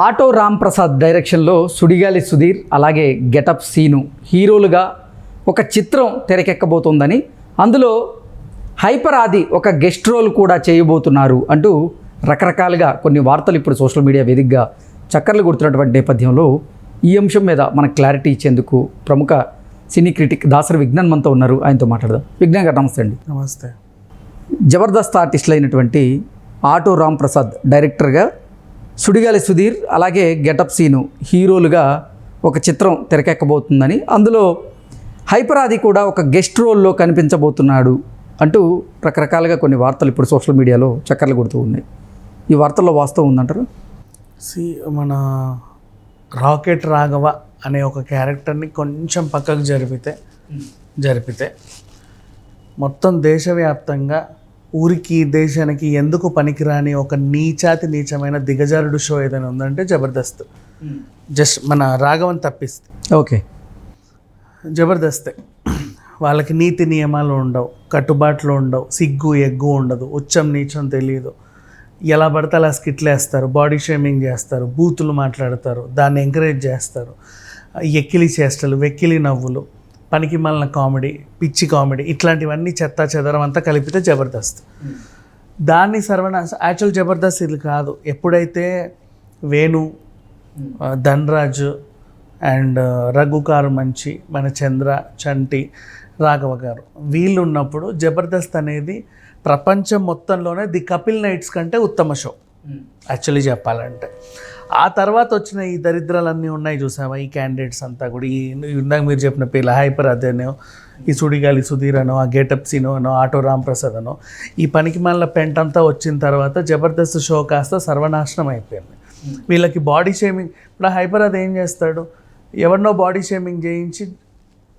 Auto Ram Prasad డైరెక్షన్లో సుడిగాలి సుధీర్ అలాగే getup scene హీరోలుగా ఒక చిత్రం తెరకెక్కబోతోందని, అందులో హైపర్ ఆది ఒక గెస్ట్ రోల్ కూడా చేయబోతున్నారు అంటూ రకరకాలుగా కొన్ని వార్తలు ఇప్పుడు సోషల్ మీడియా వేదికగా చక్కర్లు కొడుతున్నటువంటి నేపథ్యంలో ఈ అంశం మీద మనకు క్లారిటీ ఇచ్చేందుకు ప్రముఖ సినీ క్రిటిక్ దాసరి విజ్ఞాన్ మనతో ఉన్నారు. ఆయనతో మాట్లాడదాం. విజ్ఞాన్ గారు నమస్తే అండి. నమస్తే. జబర్దస్త్ ఆర్టిస్టులు అయినటువంటి ఆటో రామ్ ప్రసాద్ డైరెక్టర్గా సుడిగాలి సుధీర్ అలాగే గెటప్ సీను హీరోలుగా ఒక చిత్రం తెరకెక్కబోతుందని, అందులో హైపర్ ఆది కూడా ఒక గెస్ట్ రోల్లో కనిపించబోతున్నాడు అంటూ రకరకాలుగా కొన్ని వార్తలు ఇప్పుడు సోషల్ మీడియాలో చక్కర్లు కొడుతూ ఉన్నాయి. ఈ వార్తల్లో వాస్తవం ఉందంటారు? మన రాకెట్ రాఘవ అనే ఒక క్యారెక్టర్ని కొంచెం పక్కకు జరిపితే మొత్తం దేశవ్యాప్తంగా ఊరికి దేశానికి ఎందుకు పనికిరాని ఒక నీచమైన దిగజారుడు షో ఏదైనా ఉందంటే జబర్దస్త్. జస్ట్ మన రాఘవన్ తప్పిస్తే ఓకే, జబర్దస్తే. వాళ్ళకి నీతి నియమాలు ఉండవు, కట్టుబాట్లు ఉండవు, సిగ్గు ఎగ్గు ఉండదు, ఉచ్చం నీచం తెలియదు. ఎలా పడితే అలా స్కిట్లు వేస్తారు, బాడీ షేమింగ్ చేస్తారు, బూతులు మాట్లాడతారు, దాన్ని ఎంకరేజ్ చేస్తారు, ఎక్కిలి చేష్టలు, వెక్కిలి నవ్వులు, పనికి మాలిన కామెడీ, పిచ్చి కామెడీ, ఇట్లాంటివన్నీ చెత్తా చెదరం అంతా కలిపితే జబర్దస్త్. దాన్ని యాక్చువల్ జబర్దస్త్ ఇది కాదు. ఎప్పుడైతే వేణు, ధన్రాజ్ అండ్ రఘుకారు మంచి, మన చంద్ర, చంటి, రాఘవ గారు వీళ్ళు ఉన్నప్పుడు జబర్దస్త్ అనేది ప్రపంచం మొత్తంలోనే ది కపిల్ నైట్స్ కంటే ఉత్తమ షో యాక్చువల్లీ చెప్పాలంటే. ఆ తర్వాత వచ్చిన ఈ దరిద్రాలన్నీ ఉన్నాయి చూసావా, ఈ క్యాండిడేట్స్ అంతా కూడా, ఈ ఇందాక మీరు చెప్పిన పేర్లు హైపర్ అదేనో, ఈ సుడిగాలి సుధీర్ అనో, ఆ గెటప్ సీనో అనో, ఆటో రామ్ ప్రసాద్ అనో, ఈ పనికి మాలిన పెంటంతా వచ్చిన తర్వాత జబర్దస్త్ షో కాస్త సర్వనాశనం అయిపోయింది. వీళ్ళకి బాడీ షేమింగ్. ఇప్పుడు ఆ హైపర్ అది ఏం చేస్తాడు, ఎవరినో బాడీ షేమింగ్ చేయించి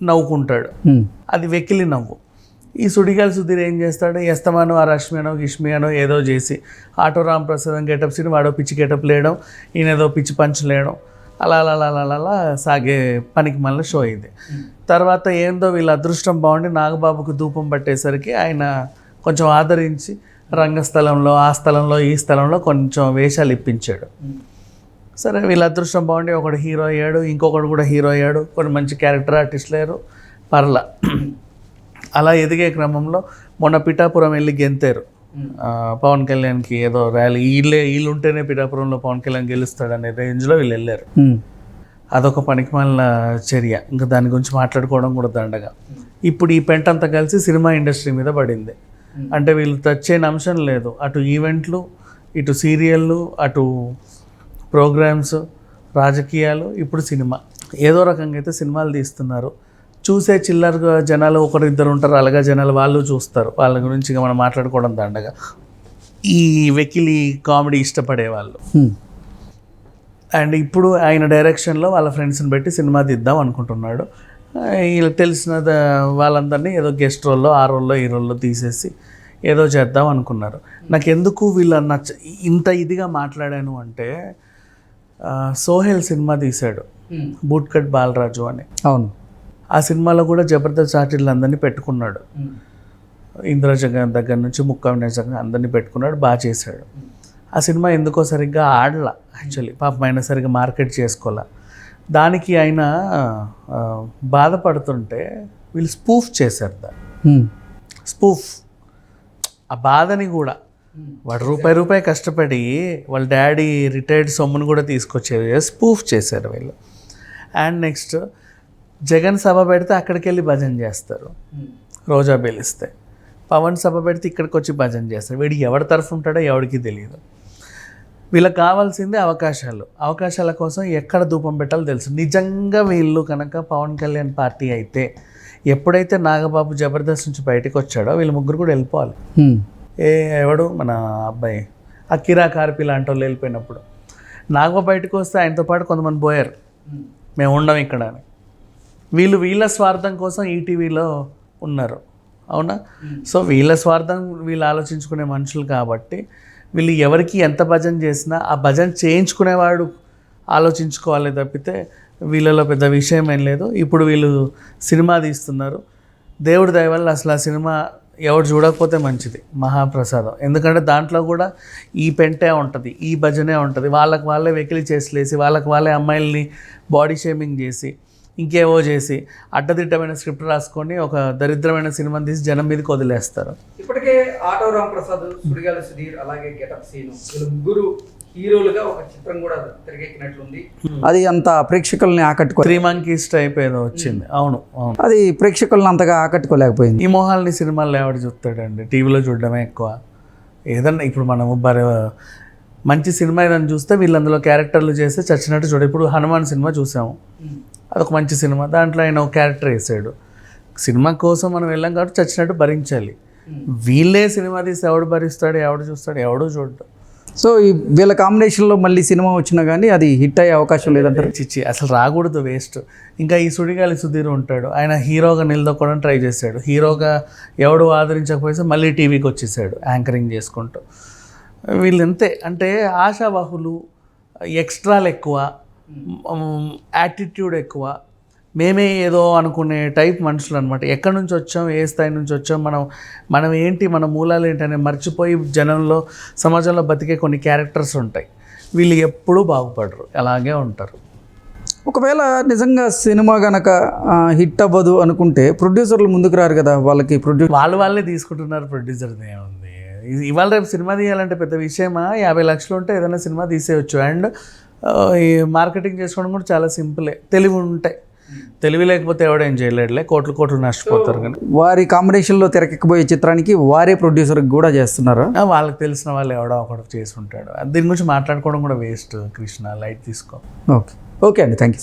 నవ్వుకుంటాడు, అది వెకిలి నవ్వు. ఈ సుడిగాలి సుధీర్ ఏం చేస్తాడు, ఎస్తమానో ఆ రష్మియానో గిష్మియానో ఏదో చేసి auto Ram Prasad getup scene వాడో పిచ్చి గెటప్ లేయడం, ఈయన ఏదో పిచ్చి పంచులు వేయడం, అలా అలా అలా అలా సాగే పనికి మళ్ళీ షో ఇది. తర్వాత ఏందో వీళ్ళ అదృష్టం బాగుండి నాగబాబుకు ధూపం పట్టేసరికి ఆయన కొంచెం ఆదరించి రంగస్థలంలో, ఆ స్థలంలో, ఈ స్థలంలో కొంచెం వేషాలు ఇప్పించాడు. సరే, వీళ్ళ అదృష్టం బాగుండి ఒకడు హీరో అయ్యాడు, ఇంకొకడు కూడా హీరో అయ్యాడు, కొన్ని మంచి క్యారెక్టర్ ఆర్టిస్టులు అయ్యారు, పర్లా. అలా ఎదిగే క్రమంలో మొన్న పిఠాపురం వెళ్ళి గెంతారు పవన్ కళ్యాణ్కి ఏదో ర్యాలీ, వీళ్ళు ఉంటేనే పిఠాపురంలో పవన్ కళ్యాణ్ గెలుస్తాడనే రేంజ్లో వీళ్ళు వెళ్ళారు. అదొక పనికిమాలిన చర్య, ఇంకా దాని గురించి మాట్లాడుకోవడం కూడా దండగా. ఇప్పుడు ఈ పెంటంతా కలిసి సినిమా ఇండస్ట్రీ మీద పడింది. అంటే వీళ్ళు టచ్ చేయని అంశం లేదు, అటు ఈవెంట్లు, ఇటు సీరియళ్ళు, అటు ప్రోగ్రామ్స్, రాజకీయాలు, ఇప్పుడు సినిమా. ఏదో రకంగా అయితే సినిమాలు తీస్తున్నారు. చూసే చిల్లర జనాలు ఒకరు ఇద్దరు ఉంటారు, అలాగా జనాలు వాళ్ళు చూస్తారు. వాళ్ళ గురించి ఇక మనం మాట్లాడుకోవడం దండగా. ఈ వెకిలి కామెడీ ఇష్టపడే వాళ్ళు. అండ్ ఇప్పుడు ఆయన డైరెక్షన్లో వాళ్ళ ఫ్రెండ్స్ని పెట్టి సినిమా తీద్దాం అనుకుంటున్నాడు. వీళ్ళు తెలిసిన వాళ్ళందరినీ ఏదో గెస్ట్ రోల్లో, ఆ రోల్లో, ఈ రోల్లో తీసేసి ఏదో చేద్దాం అనుకున్నారు. నాకు ఎందుకు వీళ్ళ ఇంత ఇదిగా మాట్లాడాను అంటే, సోహెల్ సినిమా తీశాడు బూట్ కట్ బాలరాజు అని. అవును, ఆ సినిమాలో కూడా జబర్దస్త్ ఆర్టిస్టులు అందరినీ పెట్టుకున్నాడు. ఇంద్రజగన్ దగ్గర నుంచి ముక్కావినేజన్ అందరినీ పెట్టుకున్నాడు, బాగా చేశాడు. ఆ సినిమా ఎందుకో సరిగ్గా ఆడలా యాక్చువల్లీ, పాపం ఆయన సరిగ్గా మార్కెట్ చేసుకోలే. దానికి ఆయన బాధపడుతుంటే వీళ్ళు స్పూఫ్ చేశారు దాన్ని. స్పూఫ్ ఆ బాధని కూడా వాడు రూపాయి కష్టపడి వాళ్ళ డాడీ రిటైర్డ్ సొమ్మును కూడా తీసుకొచ్చేది స్పూఫ్ చేశారు వీళ్ళు. అండ్ నెక్స్ట్ జగన్ సభ పెడితే అక్కడికి వెళ్ళి భజన చేస్తారు, రోజా బెలిస్తే. పవన్ సభ పెడితే ఇక్కడికి వచ్చి భజన చేస్తారు. వీడికి ఎవరి తరఫు ఉంటాడో ఎవరికి తెలియదు. వీళ్ళకి కావాల్సిందే అవకాశాల కోసం ఎక్కడ ధూపం పెట్టాలో తెలుసు. నిజంగా వీళ్ళు కనుక పవన్ కళ్యాణ్ పార్టీ అయితే, ఎప్పుడైతే నాగబాబు జబర్దస్త్ నుంచి బయటకు వచ్చాడో వీళ్ళు ముగ్గురు కూడా వెళ్ళిపోవాలి. ఎవడు మన అబ్బాయి అకిరా కార్పి లాంటి వాళ్ళు వెళ్ళిపోయినప్పుడు నాగబాబు బయటకు వస్తే ఆయనతో పాటు కొంతమంది పోయారు, మేము ఉండం ఇక్కడ అని. వీళ్ళు వీళ్ళ స్వార్థం కోసం ఈటీవీలో ఉన్నారు, అవునా? సో వీళ్ళ స్వార్థం వీళ్ళు ఆలోచించుకునే మనుషులు కాబట్టి వీళ్ళు ఎవరికి ఎంత భజన చేసినా ఆ భజన చేయించుకునేవాడు ఆలోచించుకోవాలి తప్పితే వీళ్ళలో పెద్ద విషయం ఏం లేదు. ఇప్పుడు వీళ్ళు సినిమా తీస్తున్నారు. దేవుడి దయ వల్ల అసలు ఆ సినిమా ఎవరు చూడకపోతే మంచిది, మహాప్రసాదం. ఎందుకంటే దాంట్లో కూడా ఈ పెంటే ఉంటుంది, ఈ భజనే ఉంటుంది. వాళ్ళకి వాళ్ళే వెకిలి చేసిలేసి, వాళ్ళకి వాళ్ళే అమ్మాయిల్ని బాడీ షేమింగ్ చేసి, ఇంకేవో చేసి, అడ్డదిడ్డమైన స్క్రిప్ట్ రాసుకొని ఒక దరిద్రమైన సినిమాని తీసి జనం మీదకి వదిలేస్తారు. ఇప్పటికే ఆటో రాంప్రసాద్, సుడిగాలి సుధీర్, అలాగే గెటప్ సీను, వీళ్ళు ముగ్గురు హీరోలుగా ఒక చిత్రం కూడా తెరకెక్కినట్లుంది. అది అంత ప్రేక్షకుల్ని ఆకట్టుకో 3 Monkeys టైప్ ఏదో వచ్చింది. అవును అవును, అది ప్రేక్షకులను అంతగా ఆకట్టుకోలేకపోయింది. ఈ మొహాలని సినిమాల్లో ఎవడు చూస్తాడండి, టీవీలో చూడడమే ఎక్కువ. ఏదన్నా ఇప్పుడు మనము మంచి సినిమా ఏదైనా చూస్తే వీళ్ళు అందులో క్యారెక్టర్లు చేస్తే చచ్చినట్టు చూడ. ఇప్పుడు హనుమాన్ సినిమా చూసాము, అదొక మంచి సినిమా. దాంట్లో ఆయన ఒక క్యారెక్టర్ వేసాడు. సినిమా కోసం మనం వెళ్ళాం కాబట్టి చచ్చినట్టు భరించాలి. వీళ్ళే సినిమా తీసి ఎవడు భరిస్తాడు, ఎవడు చూస్తాడు, ఎవడూ చూడ్డు. సో ఈ వీళ్ళ కాంబినేషన్లో మళ్ళీ సినిమా వచ్చినా కానీ అది హిట్ అయ్యే అవకాశం లేదంటారు. చిచ్చి అసలు రాకూడదు, వేస్ట్. ఇంకా ఈ సుడిగాలి సుధీర్ ఉంటాడు, ఆయన హీరోగా నిలదొక్కడం ట్రై చేశాడు. హీరోగా ఎవడు ఆదరించకపోతే మళ్ళీ టీవీకి వచ్చేసాడు యాంకరింగ్ చేసుకుంటూ. వీళ్ళు ఎంతే అంటే ఆశావాహులు, ఎక్స్ట్రాలు ఎక్కువ, యాటిట్యూడ్ ఎక్కువ, మేమే ఏదో అనుకునే టైప్ మనుషులు అనమాట. ఎక్కడి నుంచి వచ్చాం, ఏ స్థాయి నుంచి వచ్చాం, మనం ఏంటి, మన మూలాలు ఏంటి అని మర్చిపోయి జనంలో, సమాజంలో బతికే కొన్ని క్యారెక్టర్స్ ఉంటాయి. వీళ్ళు ఎప్పుడూ బాగుపడరు, అలాగే ఉంటారు. ఒకవేళ నిజంగా సినిమా గనక హిట్ అవ్వదు అనుకుంటే ప్రొడ్యూసర్లు ముందుకు రారు కదా, వాళ్ళకి వాళ్ళే తీసుకుంటున్నారు. ప్రొడ్యూసర్ది ఏముంది, ఇవాళ రేపు సినిమా తీయాలంటే పెద్ద విషయమా? 50 లక్షలు ఉంటే ఏదైనా సినిమా తీసేయచ్చు. అండ్ ఈ మార్కెటింగ్ చేసుకోవడం కూడా చాలా సింపులే, తెలివి ఉంటాయి. తెలివి లేకపోతే ఎవడేం చేయలేడులే, కోట్లు నష్టపోతారు. కానీ వారి కాంబినేషన్లో తెరకెక్కబోయే చిత్రానికి వారే ప్రొడ్యూసర్ కూడా చేస్తున్నారు. వాళ్ళకి తెలిసిన వాళ్ళు ఎవడో ఒకటి చేసి ఉంటాడు. దీని గురించి మాట్లాడుకోవడం కూడా వేస్ట్. కృష్ణ, లైట్ తీసుకో. ఓకే అండి, థ్యాంక్ యూ.